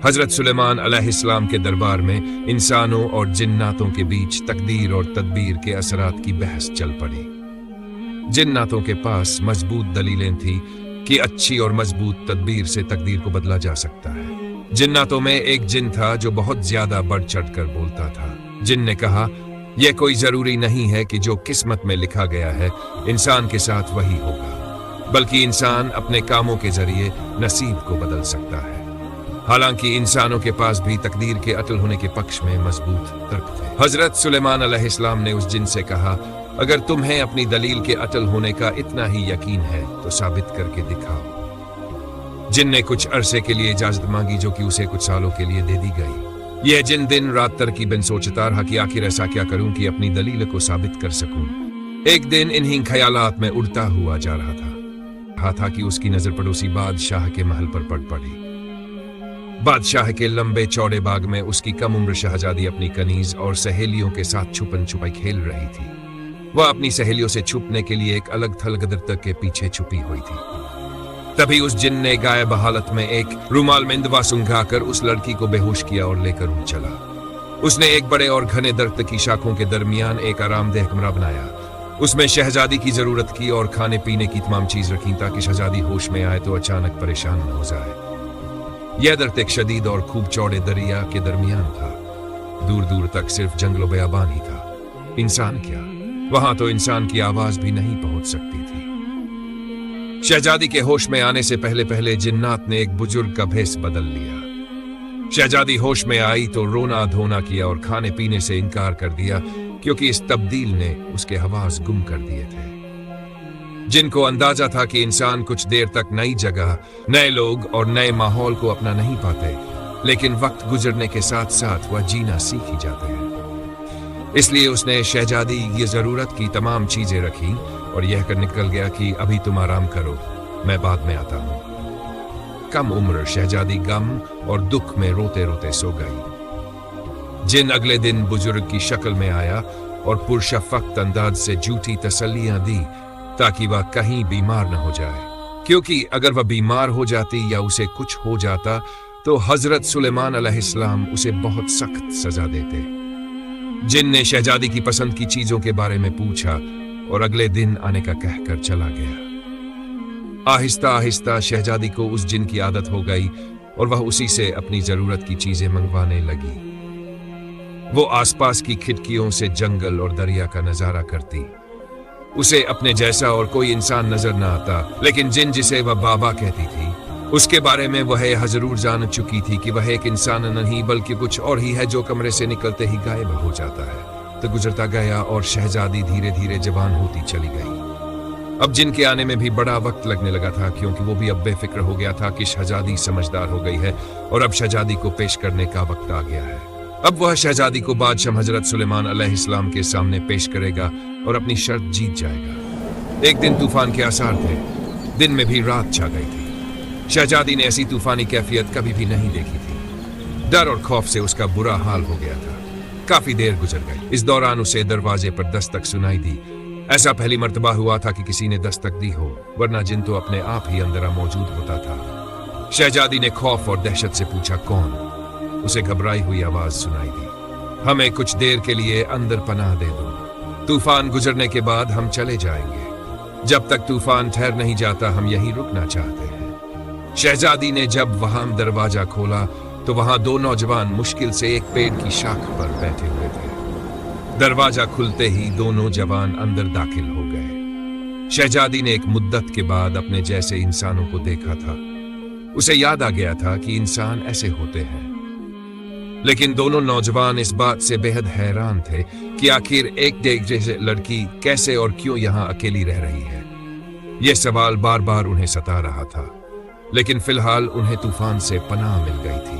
حضرت سلیمان علیہ السلام کے دربار میں انسانوں اور جناتوں کے بیچ تقدیر اور تدبیر کے اثرات کی بحث چل پڑی۔ جناتوں کے پاس مضبوط دلیلیں تھیں کہ اچھی اور مضبوط تدبیر سے تقدیر کو بدلا جا سکتا ہے۔ جناتوں میں ایک جن تھا جو بہت زیادہ بڑھ چڑھ کر بولتا تھا۔ جن نے کہا، یہ کوئی ضروری نہیں ہے کہ جو قسمت میں لکھا گیا ہے انسان کے ساتھ وہی ہوگا، بلکہ انسان اپنے کاموں کے ذریعے نصیب کو بدل سکتا ہے۔ حالانکہ انسانوں کے پاس بھی تقدیر کے اٹل ہونے کے پکش میں مضبوط ترک تھے۔ حضرت سلیمان علیہ السلام نے اس جن سے کہا، اگر تمہیں اپنی دلیل کے اٹل ہونے کا اتنا ہی یقین ہے تو ثابت کر کے دکھاؤ۔ جن نے کچھ عرصے کے لیے اجازت مانگی جو کہ اسے کچھ سالوں کے لیے دے دی گئی۔ یہ جن دن رات ترکیباً سوچتا رہا کہ آخر ایسا کیا کروں کہ اپنی دلیل کو ثابت کر سکوں۔ ایک دن انہی خیالات میں اڑتا ہوا جا رہا تھا کہ اس کی نظر پڑوسی بادشاہ کے محل پر پڑ پڑی۔ بادشاہ کے لمبے چوڑے باغ میں اس کی کم عمر شہزادی اپنی کنیز اور سہیلیوں کے ساتھ چھپن چھپائی کھیل رہی تھی۔ وہ اپنی سہیلیوں سے چھپنے کے لیے ایک الگ تھلگ درخت کے پیچھے چھپی ہوئی تھی۔ تبھی اس جن نے غائب حالت میں ایک رومال میں دوا سنگھا کر اس لڑکی کو بے ہوش کیا اور لے کر اڑ چلا۔ اس نے ایک بڑے اور گھنے درخت کی شاخوں کے درمیان ایک آرام دہ کمرہ بنایا۔ اس میں شہزادی کی ضرورت کی اور کھانے پینے کی تمام چیز رکھی تاکہ شہزادی ہوش میں آئے تو اچانک پریشان نہ ہو جائے۔ یہ درخت ایک شدید اور خوب چوڑے دریا کے درمیان تھا۔ دور دور تک صرف جنگل و بیابان ہی تھا۔ انسان کیا، وہاں تو انسان کی آواز بھی نہیں پہنچ سکتی تھی۔ شہزادی کے ہوش میں آنے سے پہلے جنات نے ایک بزرگ کا بھیس بدل لیا۔ شہزادی ہوش میں آئی تو رونا دھونا کیا اور کھانے پینے سے انکار کر دیا کیونکہ اس تبدیل نے اس کے حواس گم کر دیے تھے۔ جن کو اندازہ تھا کہ انسان کچھ دیر تک نئی جگہ، نئے لوگ اور نئے ماحول کو اپنا نہیں پاتے، لیکن وقت گزرنے کے ساتھ ساتھ وہ جینا سیکھ ہی جاتے ہیں۔ اس لیے اس نے شہزادی کی ضرورت کی تمام چیزیں رکھی اور یہ کر نکل گیا کہ ابھی تم آرام کرو، میں بعد میں آتا ہوں۔ کم عمر شہزادی غم اور دکھ میں روتے روتے سو گئی۔ جن اگلے دن بزرگ کی شکل میں آیا اور پرشفقت انداز سے جھوٹی تسلیاں دی تاکہ وہ کہیں بیمار نہ ہو جائے، کیونکہ اگر وہ بیمار ہو جاتی یا اسے کچھ ہو جاتا تو حضرت سلیمان علیہ السلام اسے بہت سخت سزا دیتے۔ جن نے شہزادی کی پسند کی چیزوں کے بارے میں پوچھا اور اگلے دن آنے کا کہہ کر چلا گیا۔ آہستہ آہستہ شہزادی کو اس جن کی عادت ہو گئی اور وہ اسی سے اپنی ضرورت کی چیزیں منگوانے لگی۔ وہ آس پاس کی کھڑکیوں سے جنگل اور دریا کا نظارہ کرتی۔ اسے اپنے جیسا اور کوئی انسان نظر نہ آتا، لیکن جن جسے وہ بابا کہتی تھی اس کے بارے میں وہ ضرور جان چکی تھی کہ وہ ایک انسان نہیں بلکہ کچھ اور ہی ہے جو کمرے سے نکلتے ہی غائب ہو جاتا ہے۔ تو گزرتا گیا اور شہزادی دھیرے دھیرے جوان ہوتی چلی گئی۔ اب جن کے آنے میں بھی بڑا وقت لگنے لگا تھا کیونکہ وہ بھی اب بے فکر ہو گیا تھا کہ شہزادی سمجھدار ہو گئی ہے اور اب شہزادی کو پیش کرنے کا وقت آ گیا ہے۔ اب وہ شہزادی کو بادشاہ حضرت سلیمان علیہ السلام کے سامنے پیش کرے گا اور اپنی شرط جیت جائے گا۔ ایک دن طوفان کے آثار تھے، دن میں بھی رات چھا گئی تھی۔ شہزادی نے ایسی طوفانی کیفیت کبھی بھی نہیں دیکھی تھی۔ ڈر اور خوف سے اس کا برا حال ہو گیا تھا۔ کافی دیر گزر گئی۔ اس دوران اسے دروازے پر دستک سنائی دی۔ ایسا پہلی مرتبہ ہوا تھا کہ کسی نے دستک دی ہو، ورنہ جن تو اپنے آپ ہی اندر موجود ہوتا تھا۔ شہزادی نے خوف اور دہشت سے پوچھا، کون؟ اسے گھبرائی ہوئی آواز سنائی دی، ہمیں کچھ دیر کے لیے اندر پناہ دے دو، طوفان گزرنے کے بعد ہم چلے جائیں گے، جب تک طوفان ٹھہر نہیں جاتا ہم یہیں رکنا چاہتے ہیں۔ شہزادی نے جب وہاں دروازہ کھولا تو وہاں دو نوجوان مشکل سے ایک پیڑ کی شاخ پر بیٹھے ہوئے تھے۔ دروازہ کھلتے ہی دونوں جوان اندر داخل ہو گئے۔ شہزادی نے ایک مدت کے بعد اپنے جیسے انسانوں کو دیکھا تھا۔ اسے یاد آ گیا تھا کہ انسان ایسے ہوتے ہیں، لیکن دونوں نوجوان اس بات سے بے حد حیران تھے کہ آخر ایک جیسے لڑکی کیسے اور کیوں یہاں اکیلی رہ رہی ہے۔ یہ سوال بار بار انہیں ستا رہا تھا، لیکن فی الحال انہیں طوفان سے پناہ مل گئی تھی۔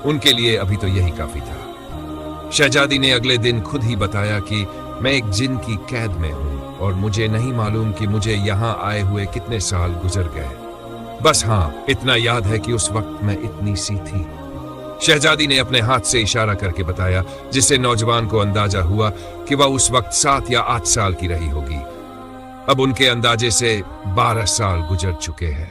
ان کے لیے ابھی تو یہی کافی تھا۔ شہزادی نے اگلے دن خود ہی بتایا کہ میں ایک جن کی قید میں ہوں اور مجھے نہیں معلوم کہ مجھے یہاں آئے ہوئے کتنے سال گزر گئے، بس ہاں اتنا یاد ہے کہ اس وقت میں اتنی سی تھی۔ شہزادی نے اپنے ہاتھ سے اشارہ کر کے بتایا، جس سے نوجوان کو اندازہ ہوا کہ وہ اس وقت 7 یا 8 سال کی رہی ہوگی۔ اب ان کے اندازے سے 12 سال گزر چکے ہیں۔